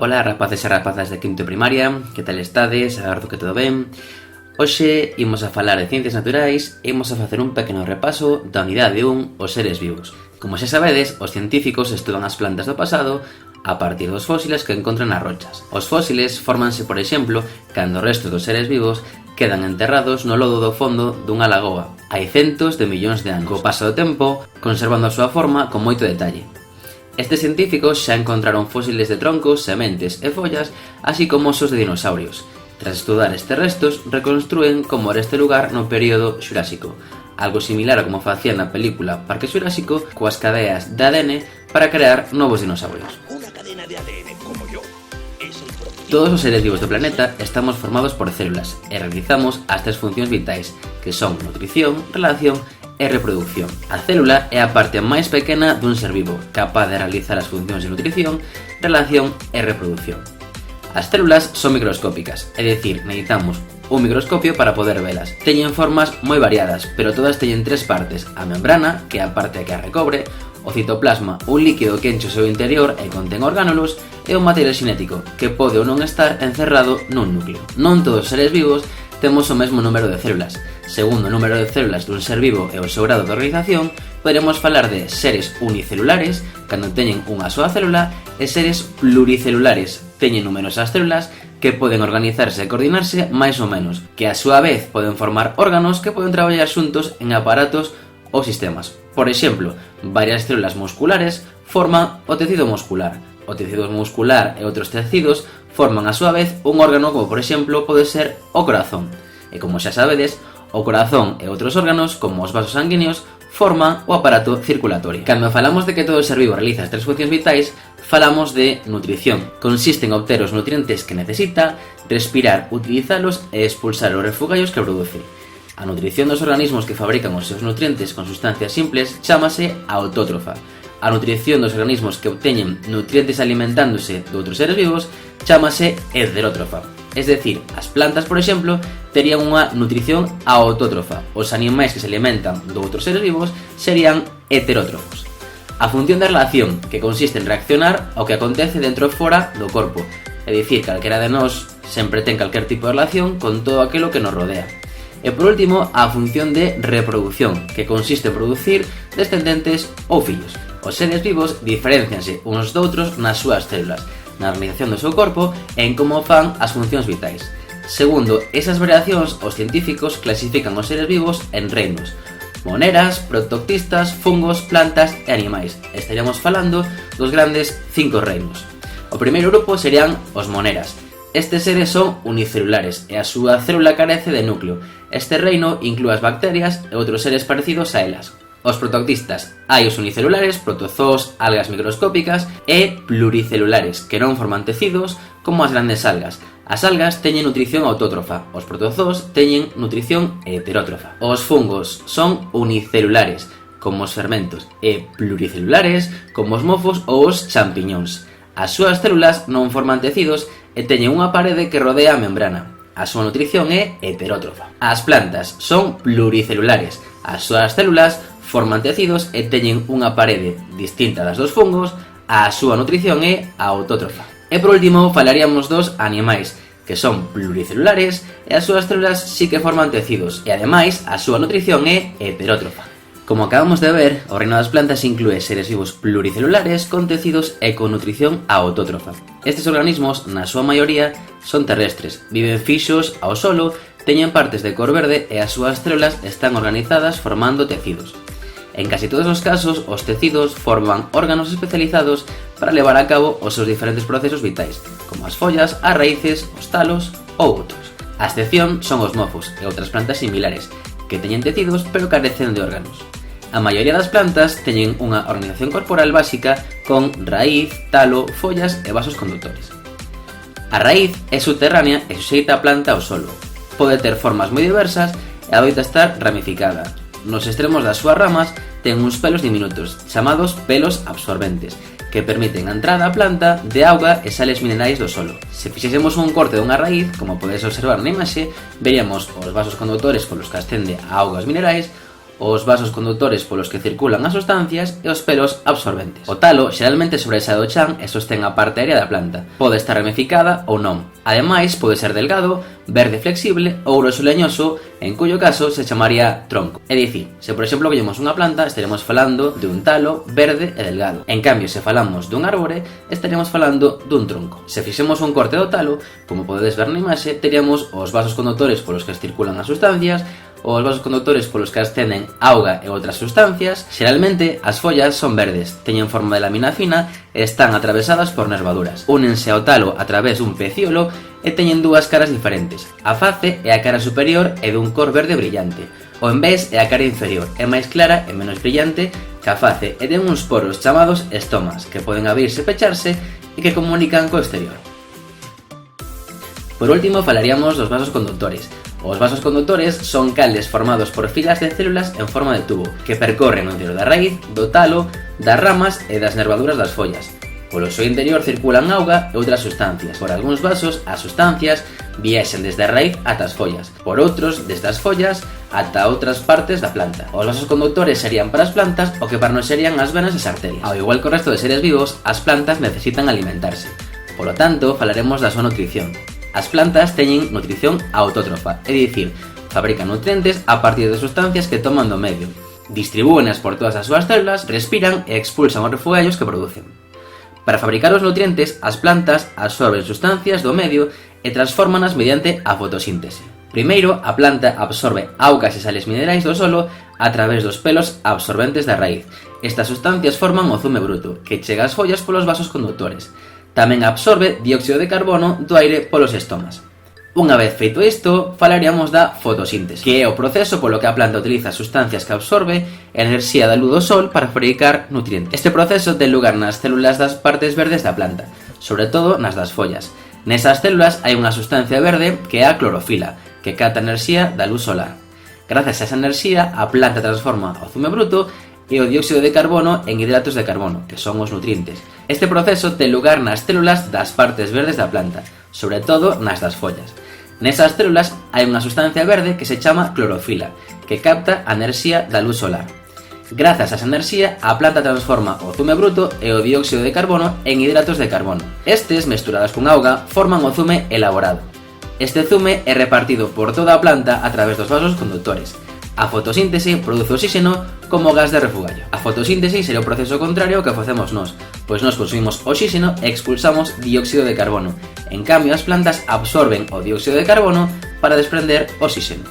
Ola rapaces e rapazas de quinto primaria, que tal estades? Agardo que todo ben. Hoxe imos a falar de ciencias naturais e imos a facer un pequeno repaso da unidade 1, os seres vivos. Como xa sabedes, os científicos estudan as plantas do pasado a partir dos fósiles que encontran nas rochas. Os fósiles fórmanse, por exemplo, cando o resto dos seres vivos quedan enterrados no lodo do fondo dunha lagoa hai centos de millóns de anos, co paso do tempo conservando a súa forma con moito detalle. Estes científicos xa encontraron fósiles de troncos, sementes e follas, así como osos de dinosaurios. Tras estudar estes restos, reconstrúen como era este lugar no período xurásico, algo similar a como facían na película Parque Xurásico coas cadeas de ADN para crear novos dinosaurios. Todos os seres vivos do planeta estamos formados por células e realizamos as tres funcións vitais, que son nutrición, relación e reproducción. A célula é a parte máis pequena dun ser vivo, capaz de realizar as funcións de nutrición, relación e reproducción. As células son microscópicas, é dicir, necesitamos un microscopio para poder velas. Teñen formas moi variadas, pero todas teñen tres partes: a membrana, que é a parte que a recobre, o citoplasma, un líquido que enche o seu interior e contén orgánulos, e o material xenético, que pode ou non estar encerrado nun núcleo. Non todos os seres vivos temos o mesmo número de células. Segundo o número de células dun ser vivo e o seu grado de organización, poderemos falar de seres unicelulares, cando teñen unha soa célula, e seres pluricelulares, teñen numerosas células que poden organizarse e coordinarse máis ou menos, que a súa vez poden formar órganos que poden traballar xuntos en aparatos ou sistemas. Por exemplo, varias células musculares forman o tecido muscular. O tecido muscular e outros tecidos forman a súa vez un órgano como por exemplo pode ser o corazón. E como xa sabedes, o corazón e outros órganos como os vasos sanguíneos forman o aparato circulatorio. Cando falamos de que todo ser vivo realiza as tres funcións vitais, falamos de nutrición. Consiste en obter os nutrientes que necesita, respirar, utilizalos e expulsar os refugallos que produce. A nutrición dos organismos que fabrican os seus nutrientes con sustancias simples chámase autótrofa. A nutrición dos organismos que obteñen nutrientes alimentándose de outros seres vivos chámase heterótrofa. Es decir, as plantas, por exemplo, terían unha nutrición autótrofa. Os animais que se alimentan de outros seres vivos serían heterótrofos. A función da relación, que consiste en reaccionar ao que acontece dentro e fora do corpo. É dicir, calquera de nós sempre ten calquer tipo de relación con todo aquilo que nos rodea. E por último, a función de reproducción, que consiste en producir descendentes ou fillos. Os seres vivos diferencianse uns doutros nas súas células, na organización do seu corpo e en como fan as funcións vitais. Segundo esas variacións, os científicos clasifican os seres vivos en reinos: moneras, protoctistas, fungos, plantas e animais. Estaríamos falando dos grandes 5 reinos. O primeiro grupo serían os moneras. Estes seres son unicelulares e a súa célula carece de núcleo. Este reino inclúe as bacterias e outros seres parecidos a elas. Os protoctistas, hai os unicelulares, protozoos, algas microscópicas e pluricelulares, que non forman tecidos como as grandes algas. As algas teñen nutrición autótrofa, os protozoos teñen nutrición heterótrofa. Os fungos son unicelulares, como os fermentos, e pluricelulares, como os mofos ou os champiñóns. As súas células non forman tecidos e teñen unha parede que rodea a membrana. A súa nutrición é heterótrofa. As plantas son pluricelulares. As súas células forman tecidos e teñen unha parede distinta das dos fungos. A súa nutrición é autótrofa. E por último, falaríamos dos animais, que son pluricelulares e as súas células sí que forman tecidos e ademais a súa nutrición é heterótrofa. Como acabamos de ver, o reino das plantas inclúe seres vivos pluricelulares con tecidos e con nutrición autótrofa. Estes organismos, na súa maioría, son terrestres, viven fixos ao solo, teñen partes de cor verde e as súas células están organizadas formando tecidos. En casi todos os casos, os tecidos forman órganos especializados para levar a cabo os seus diferentes procesos vitais, como as follas, as raíces, os talos ou outros. A excepción son os mofos e outras plantas similares, que teñen tecidos pero carecen de órganos. A maioría das plantas teñen unha organización corporal básica con raíz, talo, follas e vasos conductores. A raíz é subterránea e suxeita a planta ao solo. Pode ter formas moi diversas e adoita estar ramificada. Nos extremos das súas ramas ten uns pelos diminutos, chamados pelos absorbentes, que permiten a entrada á planta de auga e sales minerais do solo. Se fixésemos un corte dunha raíz, como podedes observar na imaxe, veríamos os vasos conductores polos que ascende a augas minerais, os vasos condutores polos que circulan as sustancias e os pelos absorbentes. O talo xeralmente sobresae do chan e sostén a parte aérea da planta. Pode estar ramificada ou non. Ademais, pode ser delgado, verde flexible ou groso leñoso, en cuyo caso se chamaría tronco. É dicir, se por exemplo collemos unha planta, estaremos falando de un talo verde e delgado. En cambio, se falamos dun árbore, estaremos falando dun tronco. Se fixemos un corte do talo, como podedes ver na imaxe, teríamos os vasos condutores polos que circulan as sustancias, os vasos condutores polos que ascenden auga e outras sustancias. Xeralmente, as follas son verdes, teñen forma de lámina fina e están atravesadas por nervaduras. Únense ao talo a través dun pecíolo e teñen dúas caras diferentes. A face é a cara superior e dun cor verde brillante. O envés é a cara inferior, é máis clara e menos brillante que a face e ten uns poros chamados estomas, que poden abrirse e pecharse e que comunican co exterior. Por último, falaríamos dos vasos conductores. Os vasos condutores son caldes formados por filas de células en forma de tubo que percorren o interior da raíz, do talo, das ramas e das nervaduras das follas. Polo seu interior circulan auga e outras sustancias. Por algúns vasos, as sustancias viaxen desde a raíz ata as follas, por outros, desde as follas ata outras partes da planta. Os vasos condutores serían para as plantas o que para nós serían as venas e as arterias. Ao igual que o resto de seres vivos, as plantas necesitan alimentarse. Polo tanto, falaremos da súa nutrición. As plantas teñen nutrición autótrofa, é dicir, fabrican nutrientes a partir de sustancias que toman do medio, distribúenas por todas as súas células, respiran e expulsan os refugallos que producen. Para fabricar os nutrientes, as plantas absorben sustancias do medio e transfórmanas mediante a fotosíntese. Primeiro, a planta absorbe augas e sales minerais do solo a través dos pelos absorbentes da raíz. Estas sustancias forman o zume bruto, que chega ás follas polos vasos condutores. Tamén absorbe dióxido de carbono do aire polos estomas. Unha vez feito isto, falaríamos da fotosíntese, que é o proceso polo que a planta utiliza sustancias que absorbe e a enerxía da luz do sol para fabricar nutrientes. Este proceso ten lugar nas células das partes verdes da planta, sobre todo nas das follas. Nesas células hai unha sustancia verde que é a clorofila, que capta a enerxía da luz solar. Grazas a esa enerxía, a planta transforma o zume bruto e o dióxido de carbono en hidratos de carbono, que son os nutrientes. Este proceso ten lugar nas células das partes verdes da planta, sobre todo nas das follas. Nesas células hai unha sustancia verde que se chama clorofila, que capta a enerxía da luz solar. Grazas a esa enerxía, a planta transforma o zume bruto e o dióxido de carbono en hidratos de carbono. Estes, mesturados con auga, forman o zume elaborado. Este zume é repartido por toda a planta a través dos vasos condutores. A fotosíntese produce oxígeno como gas de refugallo. A fotosíntese sería o proceso contrario ao que facemos nós, pois nós consumimos oxígeno e expulsamos dióxido de carbono. En cambio, as plantas absorben o dióxido de carbono para desprender oxígeno.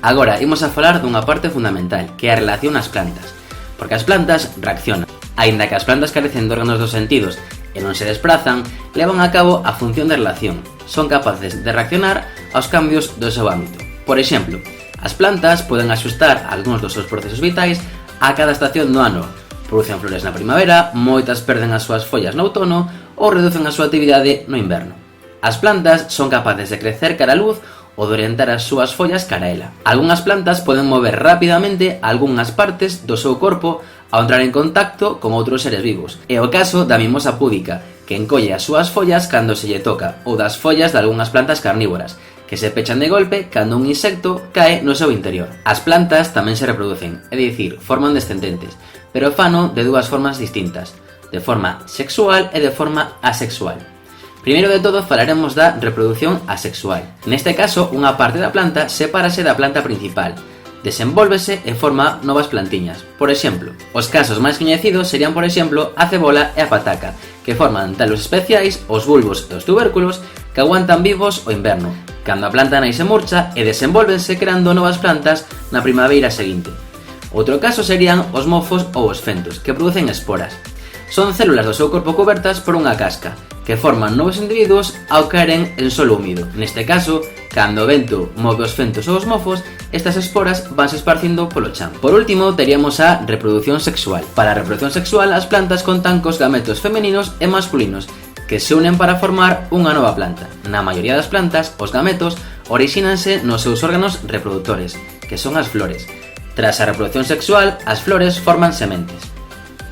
Agora, imos a falar dunha parte fundamental, que é a relación ás plantas, porque as plantas reaccionan. Aínda que as plantas carecen de órganos dos sentidos e non se desprazan, levan a cabo a función de relación. Son capaces de reaccionar aos cambios do seu ámbito. Por exemplo, as plantas poden axustar algúns dos seus procesos vitais a cada estación do ano. Producen flores na primavera, moitas perden as súas follas no outono ou reducen a súa actividade no inverno. As plantas son capaces de crecer cara á luz ou de orientar as súas follas cara a ela. Algunhas plantas poden mover rapidamente algunhas partes do seu corpo ao entrar en contacto con outros seres vivos. É o caso da mimosa púdica, que encolle as súas follas cando se lle toca, ou das follas de algunhas plantas carnívoras, que se pechan de golpe cando un insecto cae no seu interior. As plantas tamén se reproducen, é dicir, forman descendentes, pero fano de dúas formas distintas, de forma sexual e de forma asexual. Primeiro de todo falaremos da reproducción asexual. Neste caso, unha parte da planta sepárase da planta principal, desenvólvese e forma novas plantiñas. Por exemplo, os casos máis coñecidos serían, por exemplo, a cebola e a pataca, que forman talos especiais, os bulbos e os tubérculos, que aguantan vivos o inverno, cando a planta nai se murcha e desenvólvense creando novas plantas na primavera seguinte. Outro caso serían os mofos ou os fentos, que producen esporas. Son células do seu corpo cobertas por unha casca, que forman novos individuos ao caeren en solo húmido. Neste caso, cando o vento move os fentos ou os mofos, estas esporas vanse esparcindo polo chan. Por último, teríamos a reproducción sexual. Para a reproducción sexual, as plantas contan cos gametos femeninos e masculinos, que se unen para formar unha nova planta. Na maioría das plantas, os gametos orixínanse nos seus órganos reproductores, que son as flores. Tras a reproducción sexual, as flores forman sementes.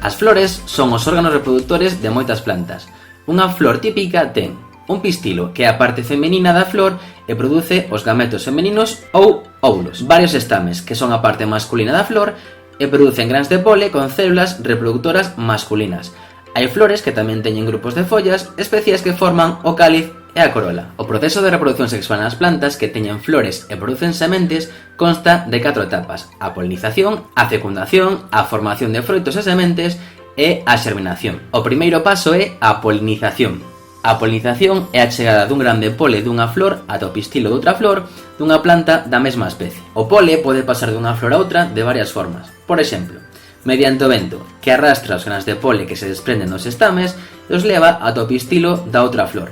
As flores son os órganos reproductores de moitas plantas. Unha flor típica ten Un pistilo, que é a parte femenina da flor e produce os gametos femeninos ou óvulos. Varios estames, que son a parte masculina da flor e producen grans de pole con células reproductoras masculinas. Hai flores que tamén teñen grupos de follas, especies que forman o cáliz e a corola. O proceso de reproducción sexual nas plantas que teñen flores e producen sementes consta de 4 etapas: a polinización, a fecundación, a formación de froitos e sementes e a xerminación. O primeiro paso é a polinización. A polinización é a chegada dun gran de pole dunha flor ata o pistilo doutra flor dunha planta da mesma especie. O pole pode pasar dunha flor a outra de varias formas. Por exemplo, mediante o vento, que arrastra os grans de pole que se desprenden dos estames e os leva ata o pistilo da outra flor.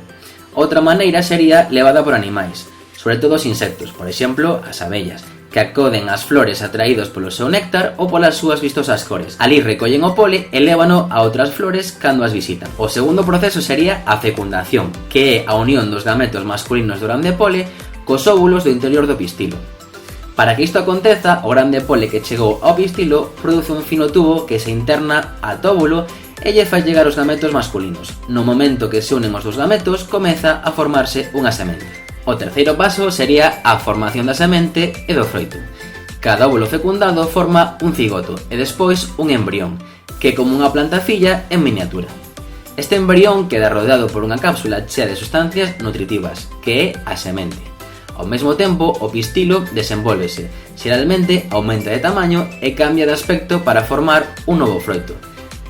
Outra maneira sería levada por animais, sobre todo os insectos, por exemplo, as abellas, que acoden ás flores atraídos polo seu néctar ou polas súas vistosas cores. Alí recollen o pole e lévano a outras flores cando as visitan. O segundo proceso sería a fecundación, que é a unión dos gametos masculinos do grande pole cos óvulos do interior do pistilo. Para que isto aconteza, o grande pole que chegou ao pistilo produce un fino tubo que se interna ata o óvulo e lle fai llegar os gametos masculinos. No momento que se unen os dos gametos, comeza a formarse unha semente. O terceiro paso sería a formación da semente e do froito. Cada óvulo fecundado forma un cigoto e despois un embrión, que é como unha planta filla en miniatura. Este embrión queda rodeado por unha cápsula chea de sustancias nutritivas, que é a semente. Ao mesmo tempo, o pistilo desenvólvese, xeralmente aumenta de tamaño e cambia de aspecto para formar un novo froito.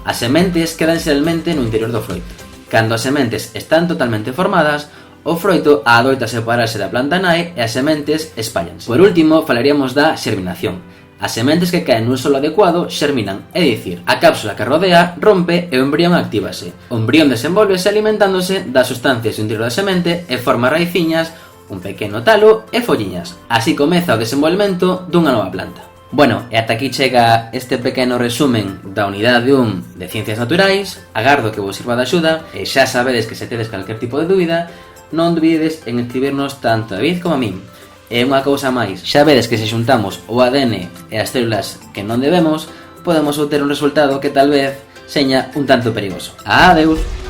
As sementes quedan xeralmente no interior do froito. Cando as sementes están totalmente formadas, o froito adoita separarse da planta nai e as sementes espállanse. Por último, falaríamos da xerminación. As sementes que caen nun solo adecuado xerminan, é dicir, a cápsula que rodea rompe e o embrión actívase. O embrión desenvolvese alimentándose das sustancias do interior da semente e forma raiciñas, un pequeno talo e folliñas. Así comeza o desenvolvemento dunha nova planta. Bueno, e ata aquí chega este pequeno resumen da unidade 1 de Ciencias Naturais. Agardo que vos sirva de axuda e xa sabedes que se tedes calquer tipo de dúbida, non dubidedes en escribirnos tanto a David como a min. E unha cousa máis, xa vedes que se xuntamos o ADN e as células que non debemos, podemos obter un resultado que tal vez seña un tanto perigoso. Adeus!